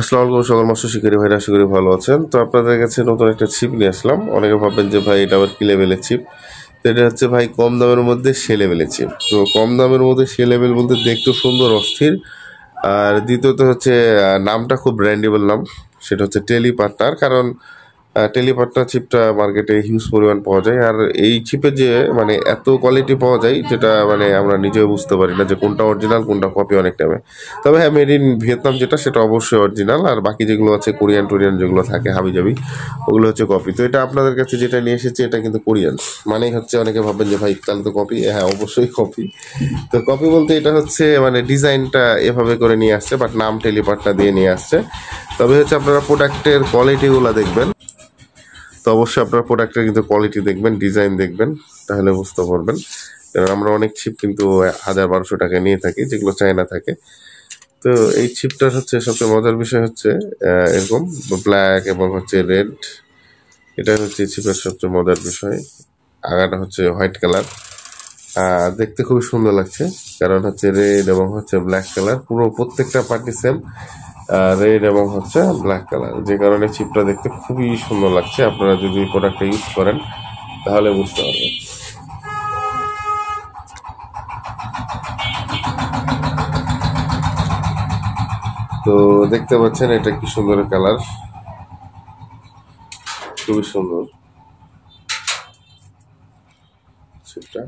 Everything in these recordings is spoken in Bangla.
আসসালামু আলাইকুম সকল মৎস্য শিকারী ভাইরা, আশা করি ভালো আছেন। তো আপনাদের কাছে নতুন একটা ছিপ নিয়ে আসলাম। অনেকে ভাববেন যে ভাই এটা আবার কি লেভেলের ছিপ। তো এটা হচ্ছে ভাই কম দামের মধ্যে সে লেভেলের ছিপ। তো কম দামের মধ্যে সে লেভেল বলতে দেখতে সুন্দর, অস্থির। আর দ্বিতীয়ত হচ্ছে নামটা খুব ব্র্যান্ডেবল নাম, সেটা হচ্ছে টেলিপার্টনার। কারণ টেলিপার্টনার চিপটা মার্কেটে হিউজ পরিমাণ পাওয়া যায়। আর এই চিপে যে মানে এত কোয়ালিটি পাওয়া যায়, যেটা মানে আমরা নিজেও বুঝতে পারি না যে কোনটা অরিজিনাল কোনটা কপি অনেক টাইমে। তবে হ্যাঁ, মেড ইন ভিয়েতনাম যেটা, সেটা অবশ্যই অরিজিনাল। আর বাকি যেগুলো আছে কোরিয়ান টোরিয়ান যেগুলো থাকে হাবিজাবি, ওগুলো হচ্ছে কপি। তো এটা আপনাদের কাছে যেটা নিয়ে এসেছি, এটা কিন্তু কোরিয়ান। মানেই হচ্ছে অনেকে ভাববেন যে ভাই তাহলে তো কপি। হ্যাঁ, অবশ্যই কপি। তো কপি বলতে এটা হচ্ছে মানে ডিজাইনটা এভাবে করে নিয়ে আসছে, বাট নাম টেলিপার্টনার দিয়ে নিয়ে আসছে। তবে হচ্ছে আপনারা প্রোডাক্টের কোয়ালিটিগুলো দেখবেন। তো অবশ্যই আপনার প্রোডাক্টের কিন্তু কোয়ালিটি দেখবেন, ডিজাইন দেখবেন, তাহলে বুঝতে পারবেন। কারণ আমরা অনেক ছিপ কিন্তু 1000-1200 টাকা নিয়ে থাকি, যেগুলো চায়না থাকে। তো এই ছিপটার হচ্ছে সবচেয়ে মজার বিষয় হচ্ছে এরকম ব্ল্যাক এবং হচ্ছে রেড, এটা হচ্ছে ছিপের সবচেয়ে মজার বিষয়। আগাটা হচ্ছে হোয়াইট কালার, দেখতে খুবই সুন্দর লাগছে। কারণ হচ্ছে রেড এবং হচ্ছে ব্ল্যাক কালার, পুরো প্রত্যেকটা পার্টি সেম রেড এবং হচ্ছে ব্ল্যাক কালার, যে কারণে চিপটা দেখতে খুবই সুন্দর লাগছে। আপনারা যদি প্রোডাক্টটা ইউজ করেন তাহলে বুঝতে পারবেন। তো দেখতে পাচ্ছেন এটা কি সুন্দর কালার, খুবই সুন্দর চিপটা।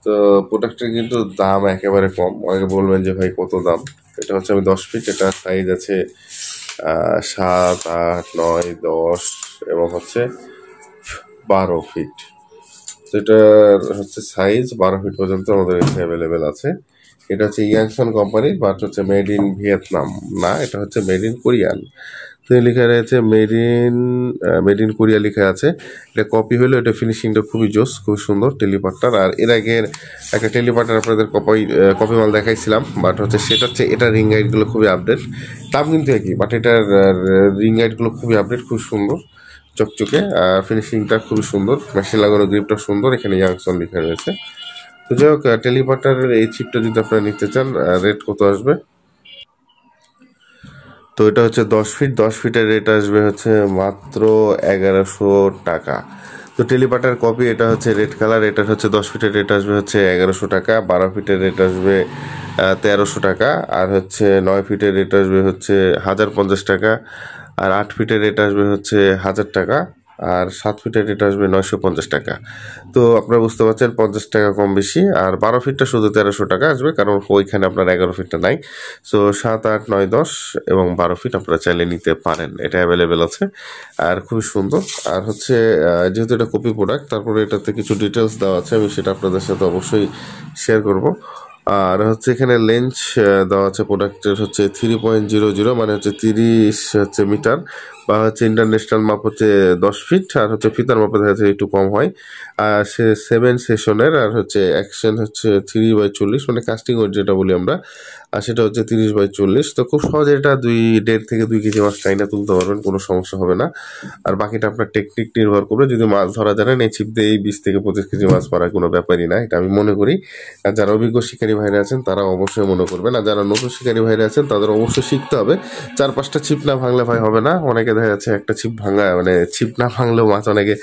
তো প্রোডাক্টের কিন্তু দাম একেবারে কম। অনেকে বলবেন যে ভাই কত দাম। এটা হচ্ছে আমি 10 ফিট, এটা সাইজ আছে 7, 8, 9, 10 এবং হচ্ছে 12 ফিট। তো এটার হচ্ছে সাইজ 12 ফিট পর্যন্ত আমাদের এখানে অ্যাভেলেবেল আছে। এটা হচ্ছে ইয়াংসন কোম্পানির, বাট হচ্ছে মেড ইন ভিয়েতনাম না, এটা হচ্ছে মেড ইন কোরিয়ান। তো লেখা রয়েছে মেড ইন কোরিয়া লেখা আছে। এটা কপি হলো, এটা ফিনিশিংটা খুবই জোস, খুব সুন্দর টেলিপার্টার। আর এর আগে একটা টেলিপার্টার আপনাদের কপি মাল দেখাইছিলাম, বাট হচ্ছে সেটা হচ্ছে এটা রিং গাইডগুলো খুবই আপডেট। দাম কিন্তু একই, বাট এটার রিং গাইডগুলো খুবই আপডেট, খুব সুন্দর চকচকে। ফিনিশিংটা খুবই সুন্দর, মেশিন লাগানো গ্রিপটা সুন্দর, এখানে ইয়াংসন লেখা রয়েছে। তো যাই হোক, টেলিপার্টারের এই চিপটা যদি আপনারা নিতে চান, রেট কত আসবে? তো এটা হচ্ছে 10 ফিট, 10 ফিটের রেট আসবে হচ্ছে মাত্র 1100 টাকা। তো টেলিপাটার কপি এটা হচ্ছে রেড কালার, এটা হচ্ছে 10 ফিটের রেট আসবে হচ্ছে 1100 টাকা। 12 ফিটের রেট আসবে 1300 টাকা। আর হচ্ছে 9 ফিটের রেট আসবে হচ্ছে 1050 টাকা। আর 8 ফিটের রেট আসবে হচ্ছে 1000 টাকা। আর 7 ফিটের রেট আসবে 950 টাকা। তো আপনারা বুঝতে পারছেন 50 টাকা কম বেশি। আর 12 ফিটটা শুধু 1300 টাকা আসবে, কারণ ওইখানে আপনার 11 ফিটটা নাই। সো 7, 8, 9, 10 এবং 12 ফিট আপনারা চাইলে নিতে পারেন, এটা অ্যাভেলেবেল আছে। আর খুবই সুন্দর। আর হচ্ছে যেহেতু এটা কপি প্রোডাক্ট, তারপরে এটাতে কিছু ডিটেলস দেওয়া আছে, আমি সেটা আপনাদের সাথে অবশ্যই শেয়ার করব। আর হচ্ছে এখানে লেন্স দেওয়া আছে প্রোডাক্টের হচ্ছে 3.00, মানে হচ্ছে 30 হচ্ছে মিটার, বা হচ্ছে ইন্টারন্যাশনাল মাপ হচ্ছে 10 ফিট। আর হচ্ছে ফিতার মাপে দেখা যাচ্ছে একটু কম হয়। আর সে 7 সেশনের। আর হচ্ছে অ্যাকশন হচ্ছে 3/40, মানে কাস্টিং ওয়েট যেটা বলি আমরা, আর সেটা হচ্ছে 30/40। তো খুব সহজে এটা 1.5 থেকে 2 কেজি মাছ চাইনা তুলতে পারবেন, কোনো সমস্যা হবে না। আর বাকিটা আপনার টেকনিক নির্ভর করবে। যদি মাছ ধরা জানেন, এই ছিপ দিয়ে 20 থেকে 25 কেজি মাছ মারা কোনো ব্যাপারই না, এটা আমি মনে করি। আর যারা অভিজ্ঞ শিকারী ভাইরা আছেন তারা অবশ্যই মনে করবেন। আর যারা নতুন শিকারী ভাইরা আছেন তাদের অবশ্যই শিখতে হবে। 4-5টা ছিপ না ভাঙলে ভাই হবে না। অনেকে দেখা যাচ্ছে একটা ছিপ ভাঙা, মানে ছিপ না ভাঙলেও মাছ অনেকে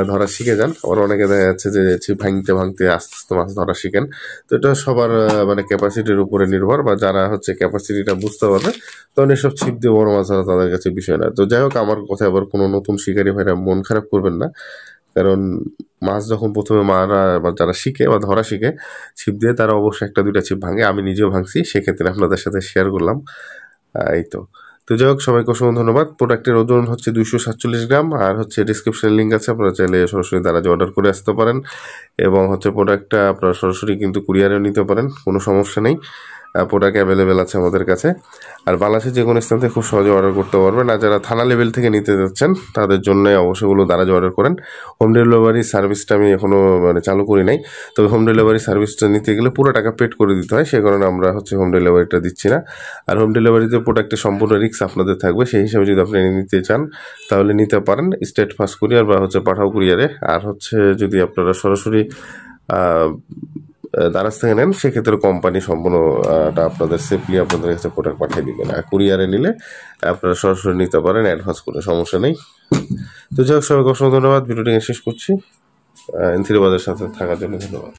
ধরা শিখে যান। আবার অনেকে দেখা যাচ্ছে যে ছিপ ভাঙতে ভাঙতে আস্তে আস্তে মাছ ধরা শিখেন। তো এটা সবার মানে ক্যাপাসিটির উপরে নির্ভর, বা যারা হচ্ছে ক্যাপাসিটিটা বুঝতে পারবে, তখন এসব ছিপ দিয়ে বড় মাছ ধরা তাদের কাছে বিষয় না। তো যাই হোক, আমার কথা আবার কোনো নতুন শিকারী ভাইরা মন খারাপ করবেন না। কারণ মাছ যখন প্রথমে মারা বা যারা শিখে বা ধরা শিখে ছিপ দিয়ে, তারা অবশ্যই 1-2টা ছিপ ভাঙে। আমি নিজেও ভাঙছি, সেক্ষেত্রে আপনাদের সাথে শেয়ার করলাম। এই তো। তো যাই হোক, সবাইকে অসংখ্য ধন্যবাদ। প্রোডাক্টের ওজন হচ্ছে 247 গ্রাম। আর হচ্ছে ডিসক্রিপশনে লিঙ্ক আছে, আপনারা চাইলে সরাসরি দারাজে অর্ডার করে আসতে পারেন। এবং হচ্ছে প্রোডাক্টটা আপনারা সরাসরি কিন্তু কুরিয়ারেও নিতে পারেন, কোনো সমস্যা নেই। প্রোডাক্ট অ্যাভেলেবেল আছে আমাদের কাছে। আর বাংলাদেশের যে কোনো স্থান থেকে খুব সহজে অর্ডার করতে পারবেন। আর যারা থানা লেভেল থেকে নিতে যাচ্ছেন, তাদের জন্য অবশ্যই দারাজে অর্ডার করেন। হোম ডেলিভারি সার্ভিসটা আমি এখনও মানে চালু করি নাই। তবে হোম ডেলিভারি সার্ভিসটা নিতে গেলে পুরো টাকা পেড করে দিতে হয়, সে কারণে আমরা হচ্ছে হোম ডেলিভারিটা দিচ্ছি না। আর হোম ডেলিভারিতে প্রোডাক্টের সম্পূর্ণ রিস্ক আপনাদের থাকবে, সেই হিসাবে যদি আপনি নিতে চান তাহলে নিতে পারেন স্টেট ফার্স্ট কুরিয়ার বা হচ্ছে পাঠাও কুরিয়ারে। আর হচ্ছে যদি আপনারা সরাসরি দারাজ থেকে নেন সেক্ষেত্রে কোম্পানি সম্পূর্ণটা আপনাদের সেফলি আপনাদের কাছে প্রোডাক্ট পাঠিয়ে দিবেন। আর কুরিয়ারে নিলে আপনারা সরাসরি নিতে পারেন, অ্যাডভান্স করে, সমস্যা নেই। তো যাই হোক, সবাইকে অসংখ্য ধন্যবাদ। ভিডিওটি শেষ করছি। এনথিরি বাজারের সাথে থাকার জন্য ধন্যবাদ।